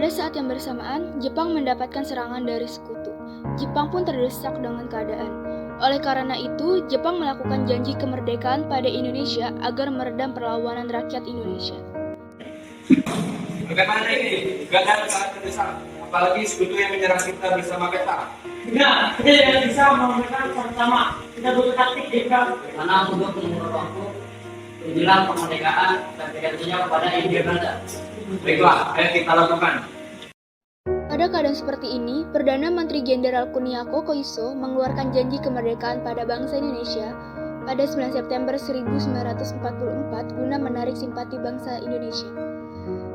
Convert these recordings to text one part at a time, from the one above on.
Pada saat yang bersamaan, Jepang mendapatkan serangan dari sekutu. Jepang pun terdesak dengan keadaan. Oleh karena itu, Jepang melakukan janji kemerdekaan pada Indonesia agar meredam perlawanan rakyat Indonesia. Bagaimana ini? Gagal saat terdesak, apalagi sekutu yang menyerang kita bersama peta. Nah, kita tidak bisa melakukan bersama. Kita butuh taktik juga. Karena untuk mengukur waktu menjelang kemerdekaan dan gantinya kepada India Belanda. Baiklah, ayo kita lakukan. Pada keadaan seperti ini, Perdana Menteri Jenderal Kuniako Koiso mengeluarkan janji kemerdekaan pada bangsa Indonesia pada 9 September 1944 guna menarik simpati bangsa Indonesia.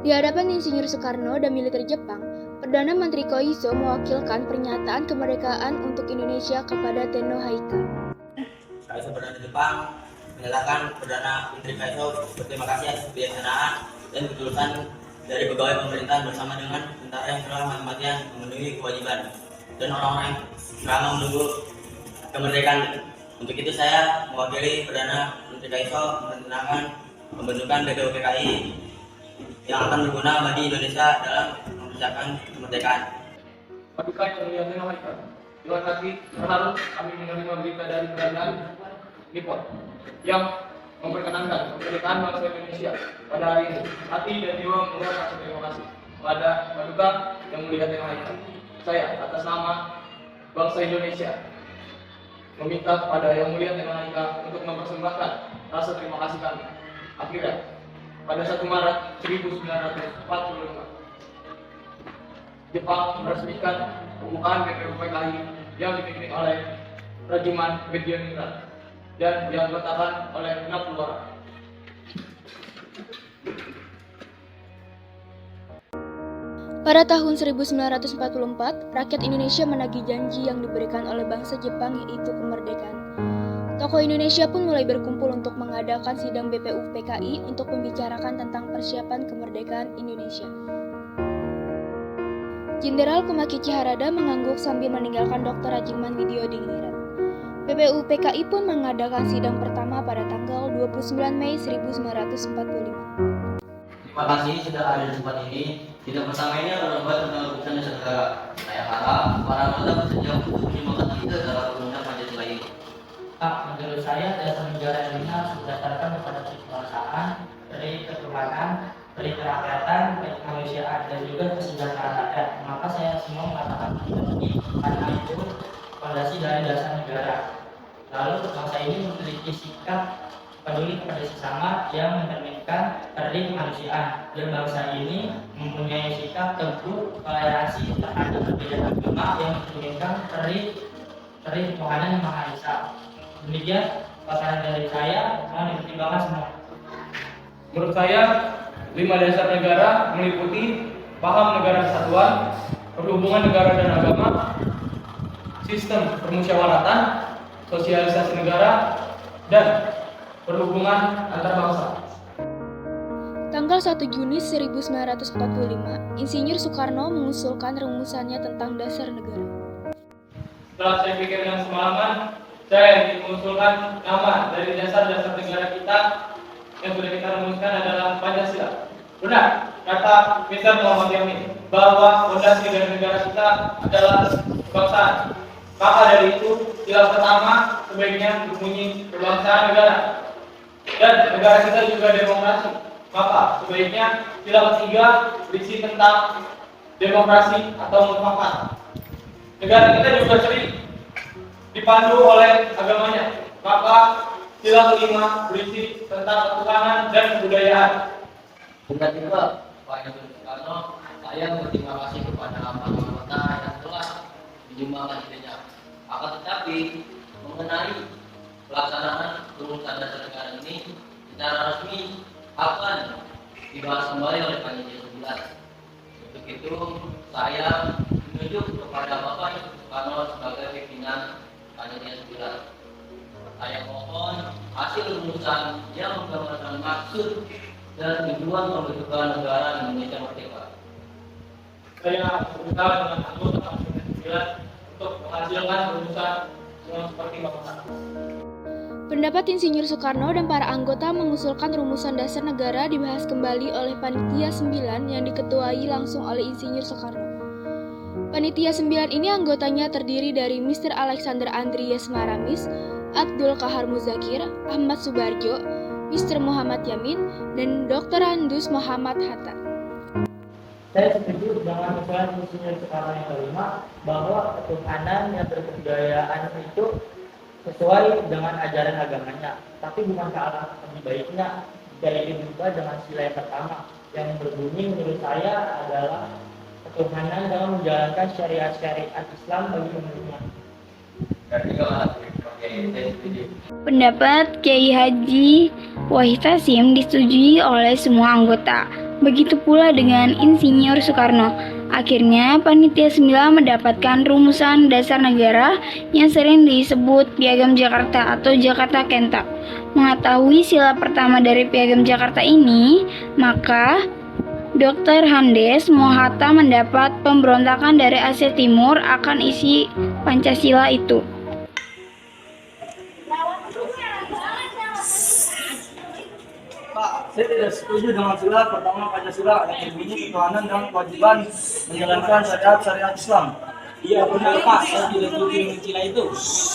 Di hadapan Insinyur Soekarno dan militer Jepang, Perdana Menteri Koiso mewakilkan pernyataan kemerdekaan untuk Indonesia kepada Tenno Haika. Saya Perdana Jepang menyatakan Perdana Menteri Koiso berterima kasih atas kebijaksanaan dan ketulusan dari pegawai pemerintahan bersama dengan tentara yang telah mati-matian memenuhi kewajiban dan orang-orang yang selama menunggu kemerdekaan. Untuk itu saya mewakili Perdana Menteri Koiso menenangkan pembentukan BPUPKI yang akan berguna bagi Indonesia dalam mempersiapkan kemerdekaan. Paduka yang mulia Tenno Haika, terima kasih terharu kami menerima berita dari kerajaan Nippon yang memperkenankan kemerdekaan bangsa Indonesia pada hari ini. Hati dan jiwa mengucapkan terima kasih kepada Paduka yang mulia Tenno Haika. Saya atas nama bangsa Indonesia meminta kepada yang mulia Tenno Haika untuk mempersembahkan rasa terima kasih kami. Akhirnya, pada 1 Maret 1945, Jepang meresmikan pembukaan BPUPKI yang dipimpin oleh Regimen Leningrad dan dianggotkan oleh 60 orang. Pada tahun 1944, rakyat Indonesia menagih janji yang diberikan oleh bangsa Jepang, yaitu kemerdekaan. Tokoh Indonesia pun mulai berkumpul untuk mengadakan sidang BPUPKI untuk membicarakan tentang persiapan kemerdekaan Indonesia. Jenderal Kumakichi Harada mengangguk sambil meninggalkan Dr. Rajiman Widyodingrat. BPUPKI pun mengadakan sidang pertama pada tanggal 29 Mei 1945. Terima kasih sudah ada di tempat ini. Sidang pertama ini akan membahas tentang urusan dasar negara. Saya harap para anggota bersedia untuk terima kasih kita dalam undang Pancasila ini. Pak, menurut saya dasar negara ini harus berdasarkan kepada kebangsaan, dari ketuhanan, dari kerakyatan, dari kemanusiaan, dan juga kesejahteraan rakyat. Maka saya semua mengatakan ini karena itu fondasi dari dasar negara. Lalu bangsa ini memiliki sikap peduli kepada sesama yang mencerminkan terdiri kemanusiaan, dan bangsa ini mempunyai sikap teguh toleransi terhadap perbedaan agama yang mencerminkan terdiri Tuhan yang Maha Esa. Demikian paparan dari saya, mohon dipertimbangkan semua. Menurut saya, 5 dasar negara meliputi paham negara kesatuan, perhubungan negara dan agama, sistem permusyawaratan, sosialisasi negara, dan perhubungan antar bangsa. Tanggal 1 Juni 1945, Insinyur Soekarno mengusulkan rumusannya tentang dasar negara. Setelah saya pikirkan semalaman, saya mengusulkan nama dari dasar-dasar negara kita yang sudah kita rumuskan adalah Pancasila. Benar, kata Mr. Muhammad Yamin, bahwa fondasi dari negara kita adalah kebangsaan. Maka dari itu, sila pertama sebaiknya berbunyi kebangsaan negara. Dan negara kita juga demokrasi. Maka sebaiknya sila ketiga berisi tentang demokrasi atau mufakat. Negara kita juga sering dipandu oleh agamanya. Maka sila kelima berisi tentang ketuhanan dan kebudayaan. Dengan juga, Pak Yusuf Soekarno, saya berterima kasih kepada para anggota yang telah menyumbangkan idenya. Akan tetapi, mengenai pelaksanaan rumusan dasar negara ini secara resmi akan dibahas kembali oleh Panitia 11. Untuk itu, saya menunjuk kepada Bapak Yusuf Soekarno sebagai pimpinan Panitia 11. Saya mohon hasil rumusan yang menggambarkan maksud dan tujuan pembentukan negara Indonesia Merdeka. Saya berusaha dengan anggota Panitia 9 untuk menghasilkan rumusan yang seperti bapak. Pendapat Insinyur Soekarno dan para anggota mengusulkan rumusan dasar negara dibahas kembali oleh Panitia 9 yang diketuai langsung oleh Insinyur Soekarno. Panitia 9 ini anggotanya terdiri dari Mr. Alexander Andreas Maramis, Abdul Kahar Muzakir, Ahmad Subarjo, Mr. Muhammad Yamin, dan Dr. Handus Muhammad Hatta. Saya setuju dengan usulan Insinyur Soekarno yang kelima bahwa ketuhanan yang berkebudayaan itu sesuai dengan ajaran agamanya, tapi bukan alangkah lebih baiknya jika ini berubah dengan sila yang pertama yang berbunyi menurut saya adalah ketuhanan dalam menjalankan syariat-syariat Islam bagi umatnya. Pendapat Kiai Haji Wahid Hasyim disetujui oleh semua anggota. Begitu pula dengan Insinyur Soekarno. Akhirnya, Panitia 9 mendapatkan rumusan dasar negara yang sering disebut Piagam Jakarta atau Jakarta Kenta. Mengetahui sila pertama dari Piagam Jakarta ini, maka Dr. Handes Mohatta mendapat pemberontakan dari Asia Timur akan isi Pancasila itu. Pak, saya tidak setuju dengan sila pertama Pancasila yang berbunyi ketuhanan dan kewajiban menjalankan syariat Islam. Iya benar Pak, saya tidak setuju dengan sila itu.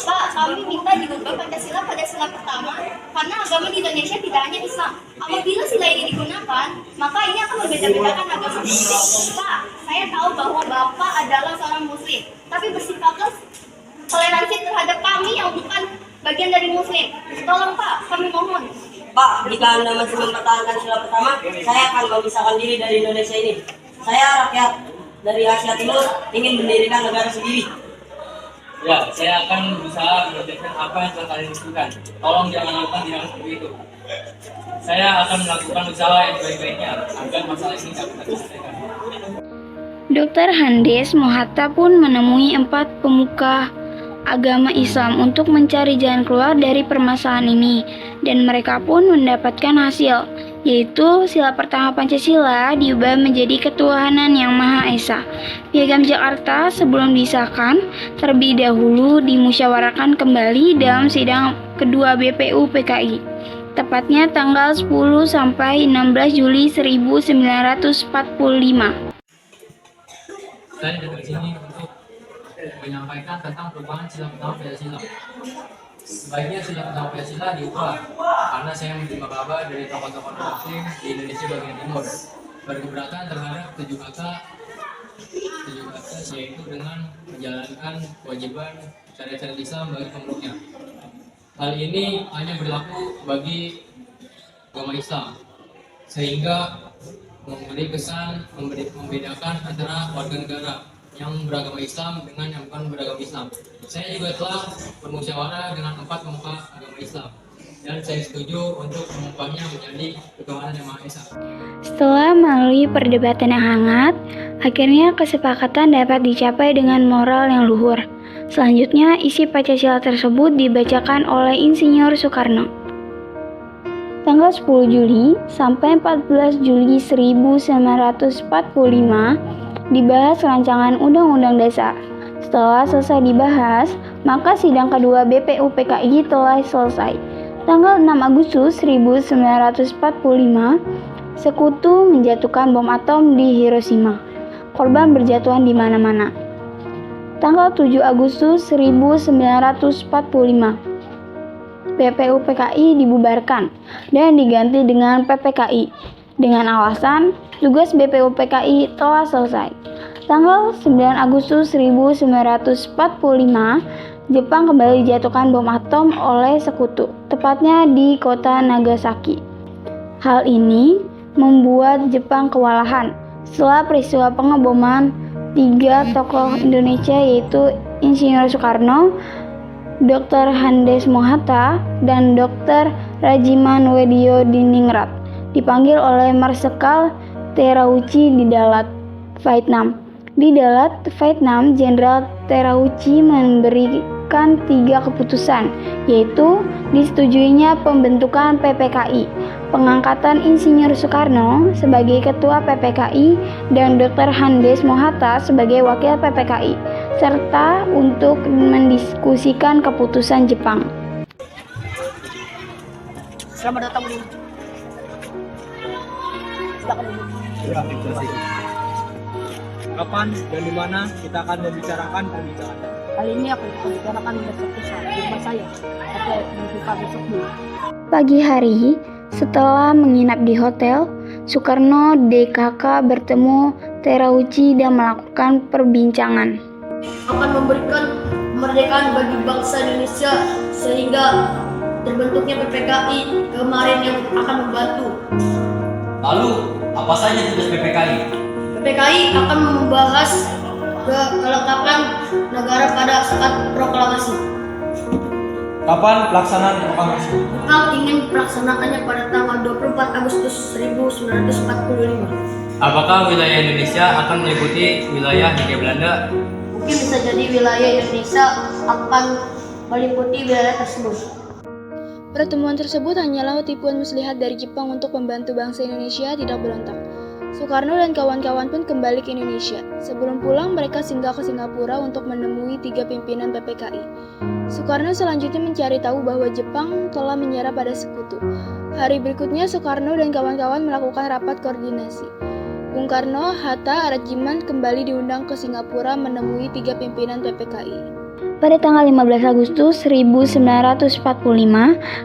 Pak, kami minta diubah Pancasila pada sila pertama karena agama di Indonesia tidak hanya Islam. Apabila sila ini digunakan, maka ini akan membeda-bedakan agama. Pak, saya tahu bahwa Bapak adalah seorang Muslim, tapi bersifatlah toleransi terhadap kami yang bukan bagian dari Muslim. Tolong Pak, kami mohon. Pak, jika Anda masih mempertahankan sila pertama, saya akan memisahkan diri dari Indonesia ini. Saya rakyat dari Asia Timur ingin mendirikan negara sendiri. Ya, saya akan berusaha mengerjakan apa yang telah kalian lakukan. Tolong jangan lakukan tindakan seperti itu. Saya akan melakukan usaha yang sebaik-baiknya agar masalah ini dapat diselesaikan. Dr. Handes Mohatta pun menemui 4 pemuka agama Islam untuk mencari jalan keluar dari permasalahan ini, dan mereka pun mendapatkan hasil, yaitu sila pertama Pancasila diubah menjadi ketuhanan yang Maha Esa. Piagam Jakarta sebelum disahkan terlebih dahulu dimusyawarahkan kembali dalam sidang kedua BPU PKI, tepatnya tanggal 10 sampai 16 Juli 1945. Saya datang ke sini untuk menyampaikan tentang perubahan sila pertama Pancasila. Sebaiknya sila pertama Pancasila diubah karena saya menerima kabar dari tokoh-tokoh Muslim di Indonesia bagian timur berkeberatan terhadap tujuh kata yaitu dengan menjalankan kewajiban syariat Islam bagi pemeluknya. Hal ini hanya berlaku bagi agama Islam, sehingga memberi kesan membedakan antara warga negara yang beragama Islam dengan yang bukan beragama Islam. Saya juga telah bermusyawarah dengan 4 pemuka agama Islam, dan saya setuju untuk mengubahnya menjadi ketuhanan yang Maha Esa. Setelah melalui perdebatan yang hangat, akhirnya kesepakatan dapat dicapai dengan moral yang luhur. Selanjutnya, isi Pancasila tersebut dibacakan oleh Insinyur Soekarno. Tanggal 10 Juli sampai 14 Juli 1945 dibahas rancangan Undang-Undang Dasar. Setelah selesai dibahas, maka sidang kedua BPU PKI telah selesai. Tanggal 6 Agustus 1945, Sekutu menjatuhkan bom atom di Hiroshima. Korban berjatuhan di mana-mana. Tanggal 7 Agustus 1945, BPU PKI dibubarkan dan diganti dengan PPKI dengan alasan tugas BPU PKI telah selesai. Tanggal 9 Agustus 1945, Jepang kembali dijatuhkan bom atom oleh Sekutu, tepatnya di kota Nagasaki. Hal ini membuat Jepang kewalahan. Setelah peristiwa pengeboman, 3 tokoh Indonesia yaitu Insinyur Soekarno, Dr. Handes Mohatta, dan Dr. Rajiman Weddiodiningrat dipanggil oleh Marsekal Terauchi di Dalat, Vietnam. Di Dalat, Vietnam, Jenderal Terauchi memberikan 3 keputusan, yaitu disetujuinya pembentukan PPKI, pengangkatan Insinyur Soekarno sebagai Ketua PPKI dan Dr. Handes Mohatta sebagai Wakil PPKI, serta untuk mendiskusikan keputusan Jepang. Selamat datang di. Silakan dulu. Kapan dan di mana kita akan membicarakan perbincangan? Kali ini aku membicarakan besok lusa di rumah saya. Oke, dibuka besok dulu. Pagi hari, setelah menginap di hotel, Soekarno DKK bertemu Terauchi dan melakukan perbincangan. Akan memberikan kemerdekaan bagi bangsa Indonesia sehingga terbentuknya PPKI kemarin yang akan membantu. Lalu, apa saja tugas PPKI? PPKI akan membahas kelengkapan negara pada saat proklamasi. Kapan pelaksanaan proklamasi? Kami ingin pelaksanaannya pada tanggal 24 Agustus 1945. Apakah wilayah Indonesia akan meliputi wilayah Hindia Belanda? Mungkin bisa jadi wilayah Indonesia akan meliputi wilayah tersebut. Pertemuan tersebut hanyalah tipuan muslihat dari Jepang untuk membantu bangsa Indonesia tidak berontak. Soekarno dan kawan-kawan pun kembali ke Indonesia. Sebelum pulang, mereka singgah ke Singapura untuk menemui 3 pimpinan PPKI. Soekarno selanjutnya mencari tahu bahwa Jepang telah menyerah pada Sekutu. Hari berikutnya, Soekarno dan kawan-kawan melakukan rapat koordinasi. Bung Karno, Hatta, Rajiman kembali diundang ke Singapura menemui 3 pimpinan PPKI. Pada tanggal 15 Agustus 1945,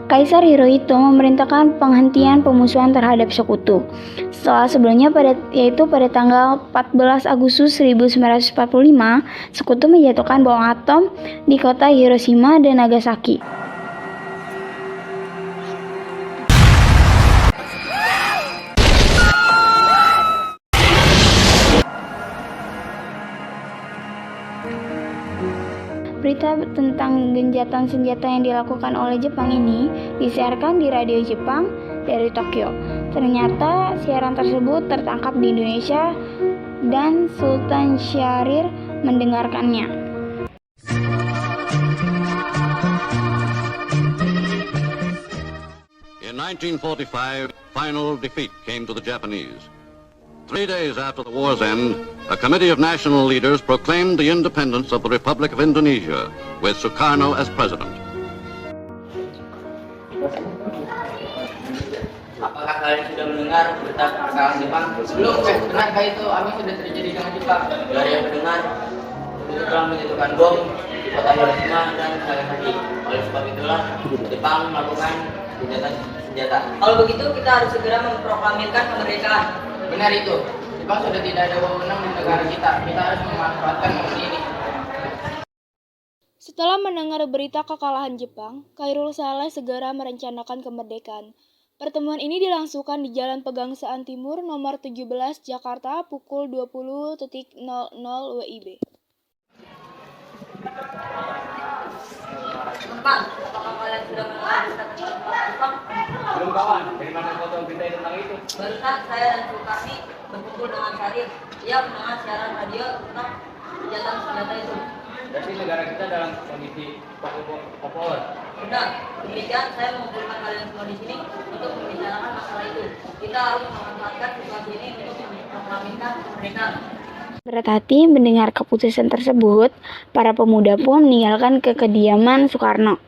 Kaisar Hirohito memerintahkan penghentian pemusuhan terhadap Sekutu. Setelah sebelumnya yaitu pada tanggal 14 Agustus 1945, Sekutu menjatuhkan bom atom di kota Hiroshima dan Nagasaki. Berita tentang genjatan senjata yang dilakukan oleh Jepang ini disiarkan di radio Jepang dari Tokyo. Ternyata siaran tersebut tertangkap di Indonesia dan Sultan Syahrir mendengarkannya. In 1945, final defeat came to the Japanese. 3 days after the war's end, a committee of national leaders proclaimed the independence of the Republic of Indonesia, with Sukarno as president. Apakah kalian sudah mendengar berita kekalahan Jepang? Belum, benarkah itu apa sudah terjadi dengan Jepang? Dari yang mendengar, Jepang menjatuhkan bom di kota Hiroshima dan Nagasaki. Oleh sebab itulah, Jepang melakukan genjatan senjata. Kalau begitu kita harus segera memproklamirkan kemerdekaan. Benar itu, Jepang sudah tidak ada wewenang di negara kita. Kita harus memanfaatkan momen ini. Setelah mendengar berita kekalahan Jepang, Khairul Saleh segera merencanakan kemerdekaan. Pertemuan ini dilangsungkan di Jalan Pegangsaan Timur nomor 17 Jakarta pukul 20.00 WIB. Pak, apakah kalian sudah mendengar berita tentang Jepang? Belum kawan, dari mana kau tahu berita tentang itu? Barusan saya dan Sukarni berkumpul dengan Syarif. Dia mendengar siaran radio tentang senjata senjata itu. Berarti negara kita dalam kondisi populer. Benar, demikian saya mengumpulkan kalian semua di sini untuk membicarakan masalah itu. Kita harus memanfaatkan situasi ini untuk memproklamirkan kemerdekaan. Berat hati mendengar keputusan tersebut, para pemuda pun meninggalkan kediaman Soekarno.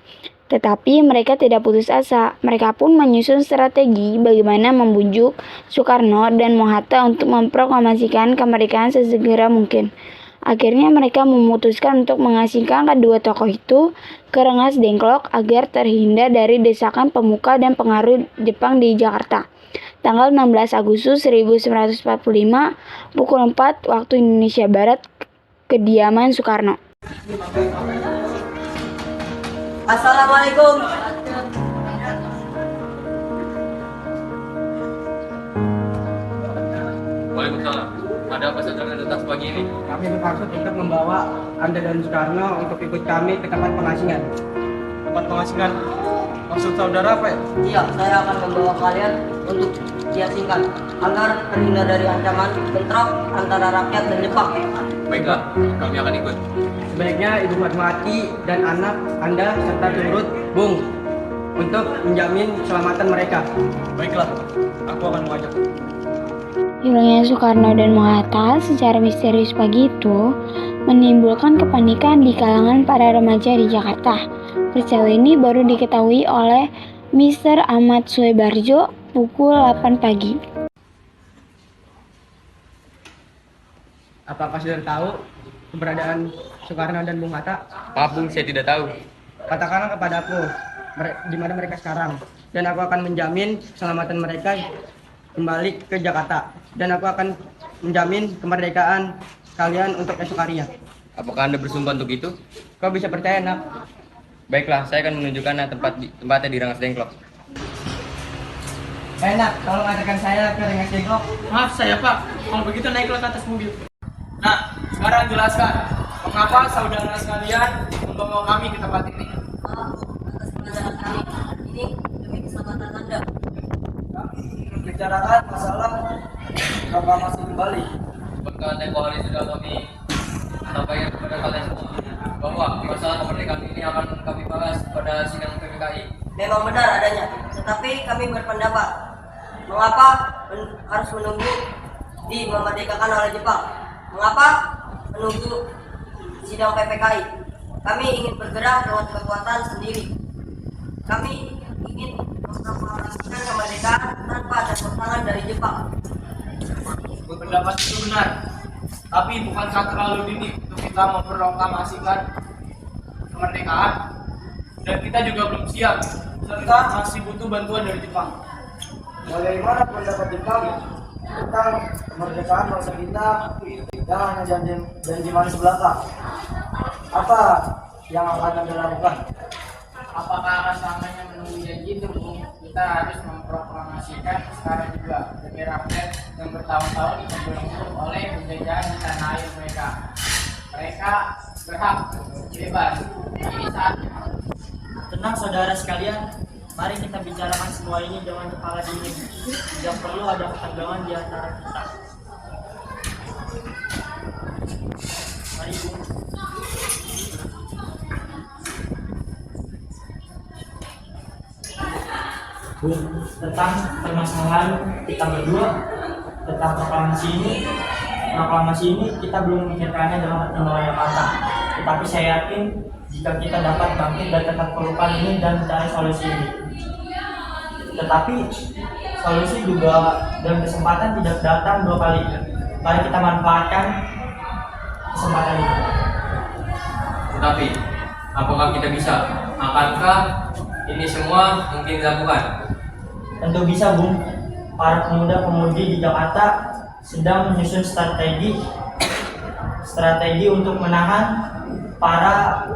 Tetapi mereka tidak putus asa. Mereka pun menyusun strategi bagaimana membujuk Soekarno dan Hatta untuk memproklamasikan kemerdekaan sesegera mungkin. Akhirnya mereka memutuskan untuk mengasingkan kedua tokoh itu ke Rengas Dengklok agar terhindar dari desakan pemuka dan pengaruh Jepang di Jakarta. Tanggal 16 Agustus 1945, pukul 4 waktu Indonesia Barat, kediaman Soekarno. Assalamualaikum. Waalaikumsalam. Ada apa saudara datang pagi ini? Kami bermaksud untuk membawa Anda dan Soekarno untuk ikut kami ke tempat pengasingan. Tempat pengasingan? Maksud saudara apa ya? Iya, saya akan membawa kalian untuk diasingkan agar terhindar dari ancaman bentrok antara rakyat dan Jepang. Baiklah, kami akan ikut. Sebaiknya Ibu Fatmawati dan anak Anda serta turut Bung untuk menjamin keselamatan mereka. Baiklah, aku akan mengajak. Hilangnya Soekarno dan Hatta secara misterius pagi itu menimbulkan kepanikan di kalangan para remaja di Jakarta. Peristiwa ini baru diketahui oleh Mr. Ahmad Suebarjo pukul 8 pagi. Apakah sudah tahu keberadaan Soekarno dan Bung Hatta? Maaf Bung, saya tidak tahu. Katakanlah kepadaku di mana mereka sekarang, dan aku akan menjamin keselamatan mereka kembali ke Jakarta, dan aku akan menjamin kemerdekaan kalian untuk esok harinya. Apakah Anda bersumpah untuk itu? Kau bisa percaya, nak? Baiklah, saya akan menunjukkan tempatnya di Rengas Dengklok. Nak, tolong antarkan saya ke Rengas Dengklok. Maaf saya Pak, kalau begitu naiklah ke atas mobil. Nah, sekarang jelaskan, mengapa saudara sekalian membawa kami ke tempat ini? Atas pengajaran kami, ini demi keselamatan Anda. Kami membicarakan masalah proklamasi kembali. Berkat tempoh hari sudah kami sampaikan kepada kalian semua bahwa masalah kemerdekaan ini akan kami bahas pada sidang PPKI. Memang benar adanya, tetapi kami berpendapat, mengapa harus menunggu dimerdekakan oleh Jepang? Mengapa menunggu sidang PPKI? Kami ingin bergerak dengan kekuatan sendiri. Kami ingin memproklamasikan kemerdekaan tanpa ada tantangan dari Jepang. Pendapat itu benar, tapi bukankah terlalu dini untuk kita memproklamasikan kemerdekaan? Dan kita juga belum siap, serta masih butuh bantuan dari Jepang. Bagaimana pendapat Jepang tentang kemerdekaan bangsa kita dan hanya janji manis belaka? Apa yang akan Anda lakukan? Apakah akan selamanya menunggu janji itu, Bung? Kita harus memproklamasikan sekarang juga demi rakyat yang bertahun-tahun terbelenggu oleh penjajahan di tanah air mereka. Mereka berhak bebas. Ini saatnya. Tenang saudara sekalian, mari kita bicarakan semua ini dengan kepala dingin. Tidak perlu ada ketegangan di antara kita. Mari Bung. Bung, tentang permasalahan kita berdua tentang proklamasi ini kita belum memikirkannya dengan pertimbangan yang matang. Tetapi saya yakin jika kita dapat bangkit dari keterpurukan ini dan mencari solusi ini. Tetapi solusi juga dan kesempatan tidak datang dua kali. Mari kita manfaatkan kesempatan itu. Tetapi, apakah kita bisa? Akankah ini semua mungkin dilakukan? Tentu bisa, Bung. Para pemuda-pemudi di Jakarta sedang menyusun strategi untuk menahan para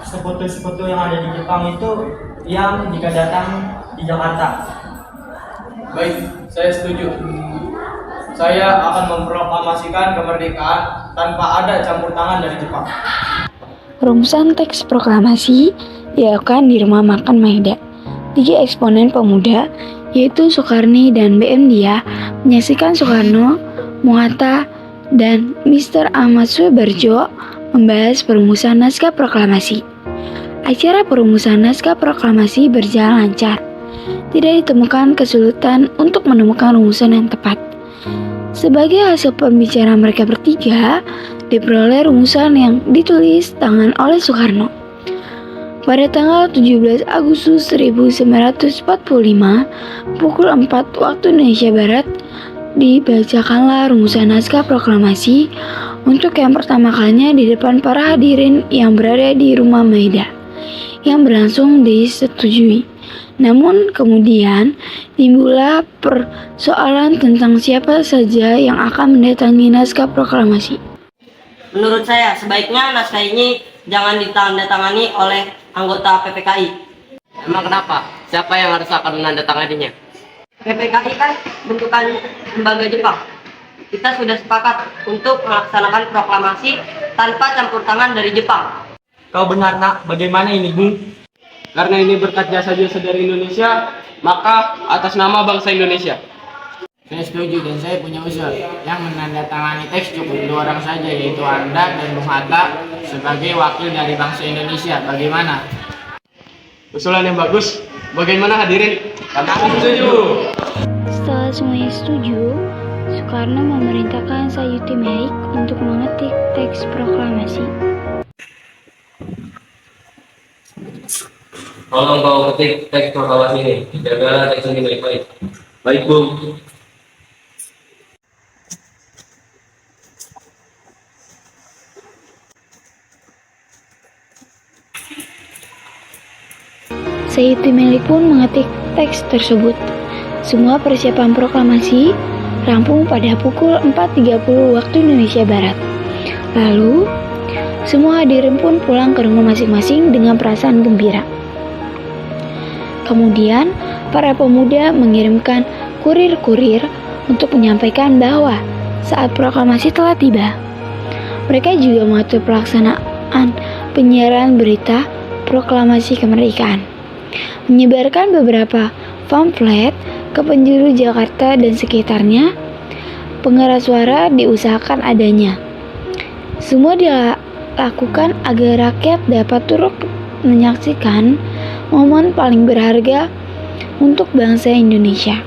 sekutu-sekutu yang ada di Jepang itu yang jika datang di Jakarta. Baik, saya setuju. Saya akan memproklamasikan kemerdekaan tanpa ada campur tangan dari Jepang. Rumusan teks proklamasi dilakukan di Rumah Makan Maeda. 3 eksponen pemuda, yaitu Soekarni dan BM Dia, menyaksikan Soekarno, Bung Hatta, dan Mr. Ahmad Suebarjo membahas perumusan naskah proklamasi. Acara perumusan naskah proklamasi berjalan lancar. Tidak ditemukan kesulitan untuk menemukan rumusan yang tepat. Sebagai hasil pembicaraan mereka bertiga, diperoleh rumusan yang ditulis tangan oleh Soekarno. Pada tanggal 17 Agustus 1945, pukul 4 waktu Indonesia Barat, dibacakanlah rumusan naskah proklamasi untuk yang pertama kalinya di depan para hadirin yang berada di Rumah Maeda, yang berlangsung disetujui. Namun kemudian timbullah persoalan tentang siapa saja yang akan mendatangi naskah proklamasi. Menurut saya, sebaiknya naskah ini jangan ditandatangani oleh anggota PPKI. Emang kenapa? Siapa yang harus akan menandatanganinya? PPKI kan bentukan lembaga Jepang. Kita sudah sepakat untuk melaksanakan proklamasi tanpa campur tangan dari Jepang. Kau benar, Nak. Bagaimana ini, Bung? Karena ini berkat jasa-jasa dari Indonesia, maka atas nama bangsa Indonesia. Saya setuju dan saya punya usul. Yang menandatangani teks cukup 2 orang saja, yaitu Anda dan Bung Hatta sebagai wakil dari bangsa Indonesia. Bagaimana? Usulan yang bagus. Bagaimana hadirin? Kami setuju. Setelah semuanya setuju, Soekarno memerintahkan Sayuti Meik untuk mengetik teks proklamasi. Tolong kau ketik teks proklamasi ini. Jagalah teks ini baik-baik. Baik, Bu. Sayyidu Melik pun mengetik teks tersebut. Semua persiapan proklamasi rampung pada pukul 4.30 waktu Indonesia Barat. Lalu, semua hadirin pun pulang ke rumah masing-masing dengan perasaan gembira. Kemudian, para pemuda mengirimkan kurir-kurir untuk menyampaikan bahwa saat proklamasi telah tiba. Mereka juga mengatur pelaksanaan penyiaran berita proklamasi kemerdekaan, menyebarkan beberapa pamflet ke penjuru Jakarta dan sekitarnya. Pengeras suara diusahakan adanya. Semua dilakukan agar rakyat dapat turut menyaksikan momen paling berharga untuk bangsa Indonesia.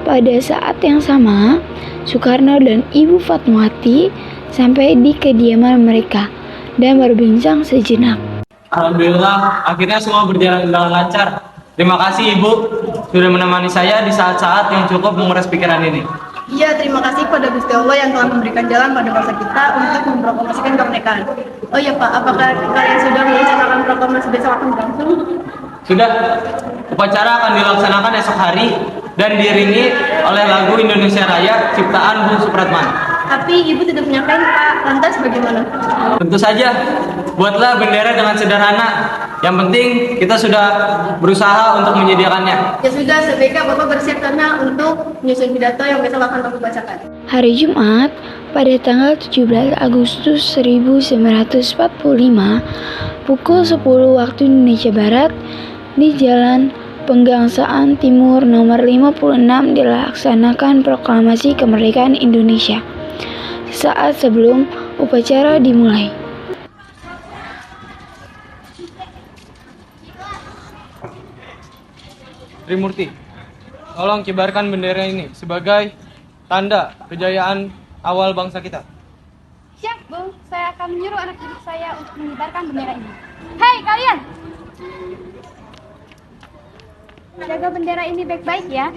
Pada saat yang sama, Soekarno dan Ibu Fatmawati sampai di kediaman mereka dan berbincang sejenak. Alhamdulillah, akhirnya semua berjalan dengan lancar. Terima kasih Ibu sudah menemani saya di saat-saat yang cukup menguras pikiran ini. Iya, terima kasih pada Gusti Allah yang telah memberikan jalan pada bangsa kita untuk memproklamasikan kemerdekaan. Oh ya Pak, apakah kalian sudah merencanakan proklamasi besok akan berlangsung? Sudah, upacara akan dilaksanakan esok hari dan diiringi oleh lagu Indonesia Raya ciptaan Bung Supratman. Tapi Ibu tidak punya kain Pak, lantas bagaimana? Tentu saja, buatlah bendera dengan sederhana. Yang penting kita sudah berusaha untuk menyediakannya. Ya sudah, sebaiknya Bapak bersiap sana untuk menyusun pidato yang besok akan Bapak bacakan. Hari Jumat, pada tanggal 17 Agustus 1945, pukul 10 waktu Indonesia Barat, di Jalan Penggangsaan Timur nomor 56 dilaksanakan proklamasi kemerdekaan Indonesia. Saat sebelum upacara dimulai, Trimurti, tolong kibarkan bendera ini sebagai tanda kejayaan awal bangsa kita. Siap, Bu. Saya akan menyuruh anak didik saya untuk mengibarkan bendera ini. Hei, kalian! Jaga bendera ini baik-baik ya.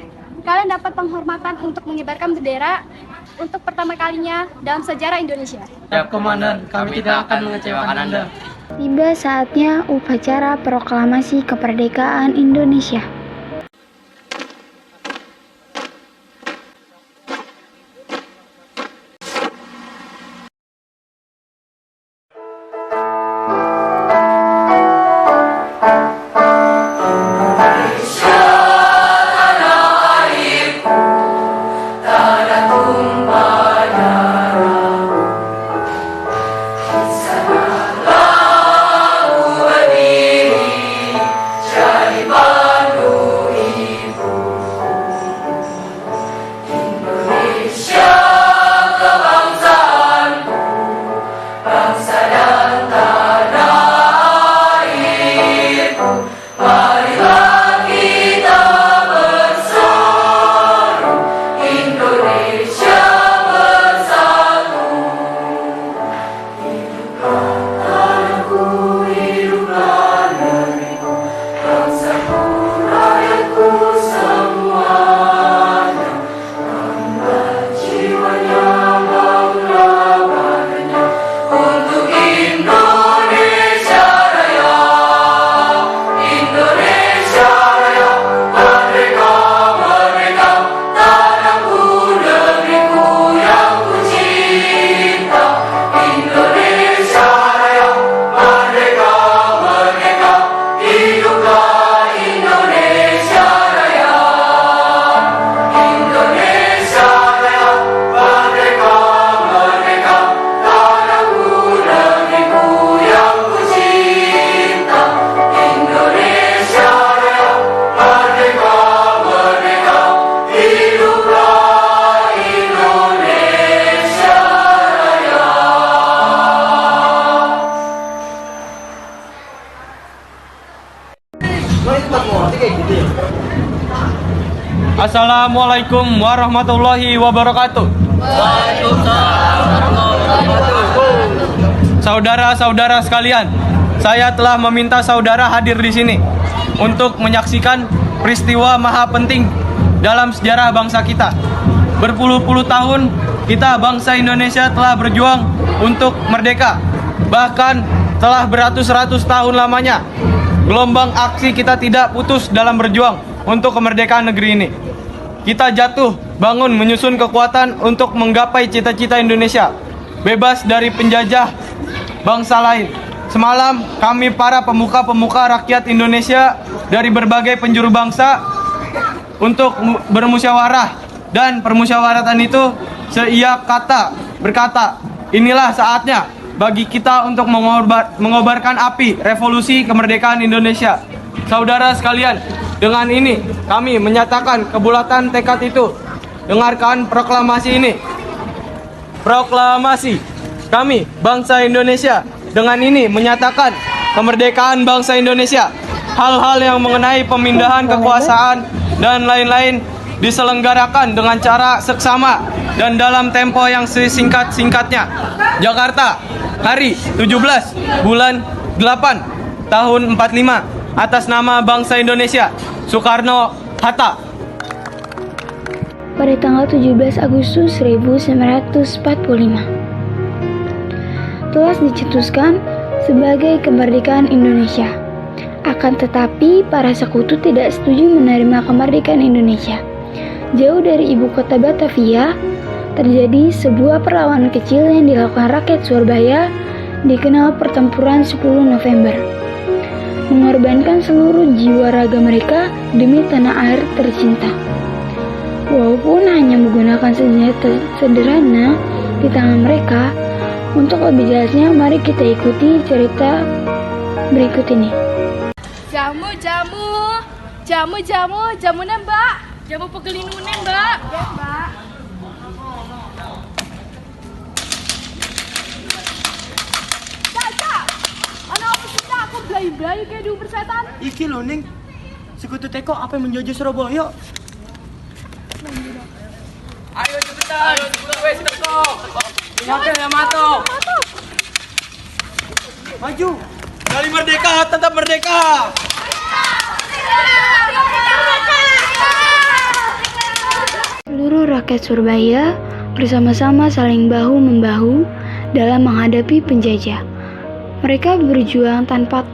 Kalian dapat penghormatan untuk mengibarkan bendera untuk pertama kalinya dalam sejarah Indonesia. Ya, Komandan, kami tidak akan mengecewakan Anda. tiba saatnya upacara proklamasi kemerdekaan Indonesia. Assalamualaikum warahmatullahi wabarakatuh. Saudara-saudara sekalian, saya telah meminta saudara hadir di sini. untuk menyaksikan peristiwa maha penting dalam sejarah bangsa kita. Berpuluh-puluh tahun kita bangsa Indonesia telah berjuang untuk merdeka. Bahkan telah beratus-ratus tahun lamanya gelombang aksi kita tidak putus dalam berjuang untuk kemerdekaan negeri ini. Kita jatuh bangun menyusun kekuatan untuk menggapai cita-cita Indonesia bebas dari penjajah bangsa lain. Semalam kami para pemuka-pemuka rakyat Indonesia dari berbagai penjuru bangsa untuk bermusyawarah, dan permusyawaratan itu seiap kata berkata, inilah saatnya bagi kita untuk mengobarkan api revolusi kemerdekaan Indonesia. Saudara sekalian, dengan ini kami menyatakan kebulatan tekad itu. Dengarkan proklamasi ini. Proklamasi. Kami, bangsa Indonesia, dengan ini menyatakan kemerdekaan bangsa Indonesia. Hal-hal yang mengenai pemindahan kekuasaan dan lain-lain diselenggarakan dengan cara seksama dan dalam tempo yang sesingkat-singkatnya. Jakarta, hari 17 bulan 8 tahun 45, atas nama bangsa Indonesia, Soekarno-Hatta. Pada tanggal 17 Agustus 1945, telah dicetuskan sebagai kemerdekaan Indonesia. Akan tetapi, para sekutu tidak setuju menerima kemerdekaan Indonesia. Jauh dari ibu kota Batavia, terjadi sebuah perlawanan kecil yang dilakukan rakyat Surabaya, dikenal pertempuran 10 November. Mengorbankan seluruh jiwa raga mereka demi tanah air tercinta. Walaupun hanya menggunakan senjata sederhana di tangan mereka, untuk lebih jelasnya mari kita ikuti cerita berikut ini. Jamune mbak, jamu pegelinune mbak. Ya mbak. Caca, anak apa sih aku belai-belai kayak diuber setan? Iki lho Ning, sekutu teko apa yang menjajah Surabaya? Ayo cepetan, wes teko. Oke, Yamato. Maju. Kali merdeka, tetap merdeka. Seluruh rakyat Surabaya bersama-sama saling bahu-membahu dalam menghadapi penjajah. Mereka berjuang tanpa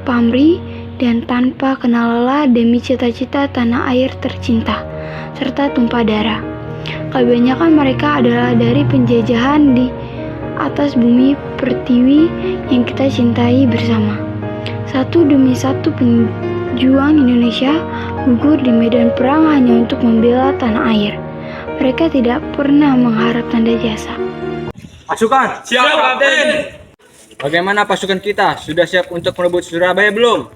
pamrih dan tanpa kenal lelah demi cita-cita tanah air tercinta, serta tumpah darah. Kebanyakan mereka adalah dari penjajahan di atas bumi pertiwi yang kita cintai bersama. Satu demi satu pejuang Indonesia gugur di medan perang hanya untuk membela tanah air. Mereka tidak pernah mengharap tanda jasa. Pasukan, siap Kapten. Bagaimana pasukan kita? Sudah siap untuk merebut Surabaya belum?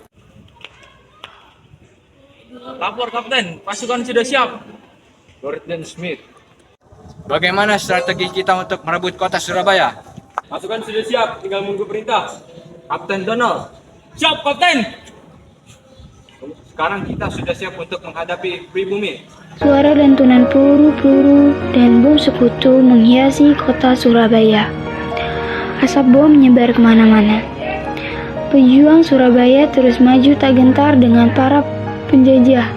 Lapor Kapten, pasukan sudah siap. Gordon Smith. Bagaimana strategi kita untuk merebut kota Surabaya? Pasukan sudah siap, tinggal menunggu perintah. Kapten Donald. Siap Kapten. Sekarang kita sudah siap untuk menghadapi pribumi. Suara lantunan peluru-peluru dan bom sekutu menghiasi kota Surabaya. Asap bom menyebar kemana-mana. Pejuang Surabaya terus maju tak gentar dengan para penjajah.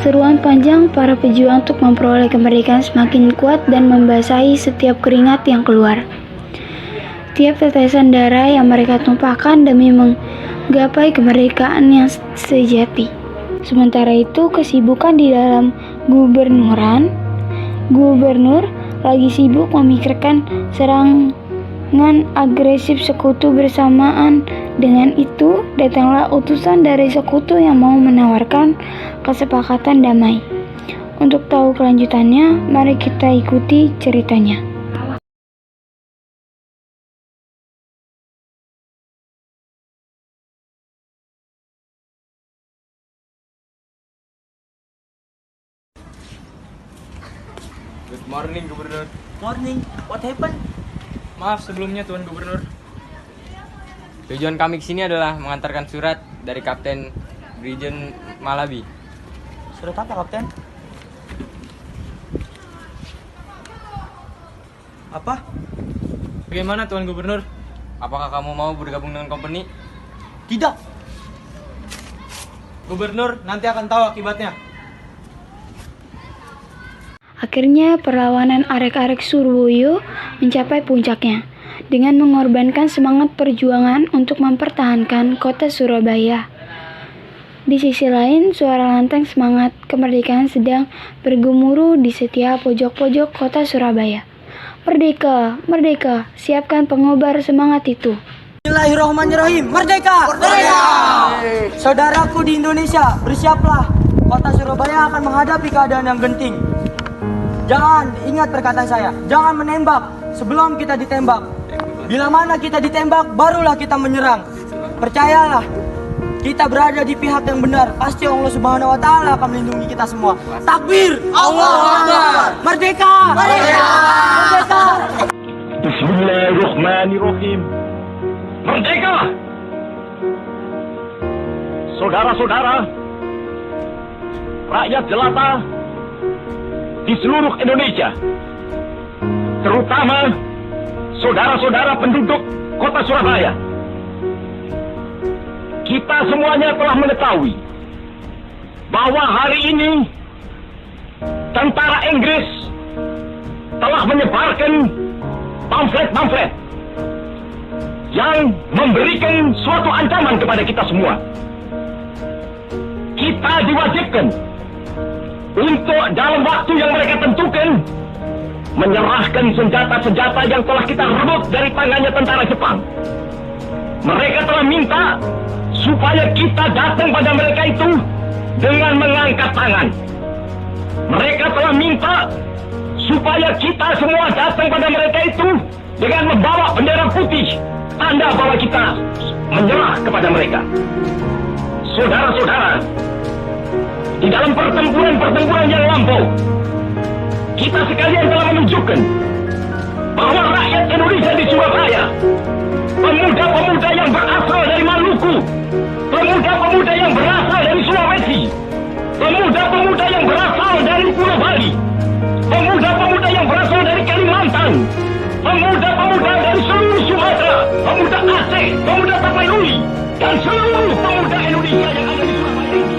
Seruan panjang para pejuang untuk memperoleh kemerdekaan semakin kuat dan membasahi setiap keringat yang keluar. Tiap tetesan darah yang mereka tumpahkan demi menggapai kemerdekaan yang sejati. Sementara itu, kesibukan di dalam gubernur lagi sibuk memikirkan serangan agresif sekutu. Bersamaan dengan itu, datanglah utusan dari sekutu yang mau menawarkan kesepakatan damai. Untuk tahu kelanjutannya, mari kita ikuti ceritanya. Good morning, Gubernur. Morning. What happened? Maaf sebelumnya, Tuan Gubernur. Tujuan kami ke sini adalah mengantarkan surat dari Kapten Brigjen Malabi. Surat apa, Kapten? Apa? Bagaimana, Tuan Gubernur? Apakah kamu mau bergabung dengan company? Tidak. Gubernur nanti akan tahu akibatnya. Akhirnya perlawanan arek-arek Surabaya mencapai puncaknya dengan mengorbankan semangat perjuangan untuk mempertahankan kota Surabaya. Di sisi lain, suara lantang semangat kemerdekaan sedang bergemuruh di setiap pojok-pojok kota Surabaya. Merdeka, merdeka, siapkan pengobar semangat itu. Bismillahirrahmanirrahim. Merdeka! Merdeka! Saudaraku di Indonesia, bersiaplah. Kota Surabaya akan menghadapi keadaan yang genting. Jangan ingat perkataan saya, jangan menembak sebelum kita ditembak. Bila mana kita ditembak, barulah kita menyerang. Percayalah, kita berada di pihak yang benar. Pasti Allah Subhanahu wa Ta'ala akan melindungi kita semua. Takbir! Allahu Akbar! Merdeka! Merdeka! Merdeka! Bismillahirrahmanirrahim. Merdeka! Saudara-saudara, rakyat jelata di seluruh Indonesia, terutama saudara-saudara penduduk kota Surabaya, kita semuanya telah mengetahui bahwa hari ini tentara Inggris telah menyebarkan pamflet-pamflet yang memberikan suatu ancaman kepada kita semua. Kita diwajibkan untuk dalam waktu yang mereka tentukan menyerahkan senjata-senjata yang telah kita rebut dari tangannya tentara Jepang. Mereka telah minta supaya kita datang pada mereka itu dengan mengangkat tangan. Mereka telah minta supaya kita semua datang pada mereka itu dengan membawa bendera putih, tanda bahwa kita menyerah kepada mereka. Saudara-saudara, di dalam pertempuran-pertempuran yang lampau, kita sekalian telah menunjukkan bahwa rakyat Indonesia di Surabaya, pemuda-pemuda yang berasal dari Maluku, pemuda-pemuda yang berasal dari Sulawesi, pemuda-pemuda yang berasal dari Pulau Bali, pemuda-pemuda yang berasal dari Kalimantan, pemuda-pemuda dari seluruh Sumatera, pemuda Aceh, pemuda Tapanuli, dan seluruh pemuda Indonesia yang ada di Surabaya ini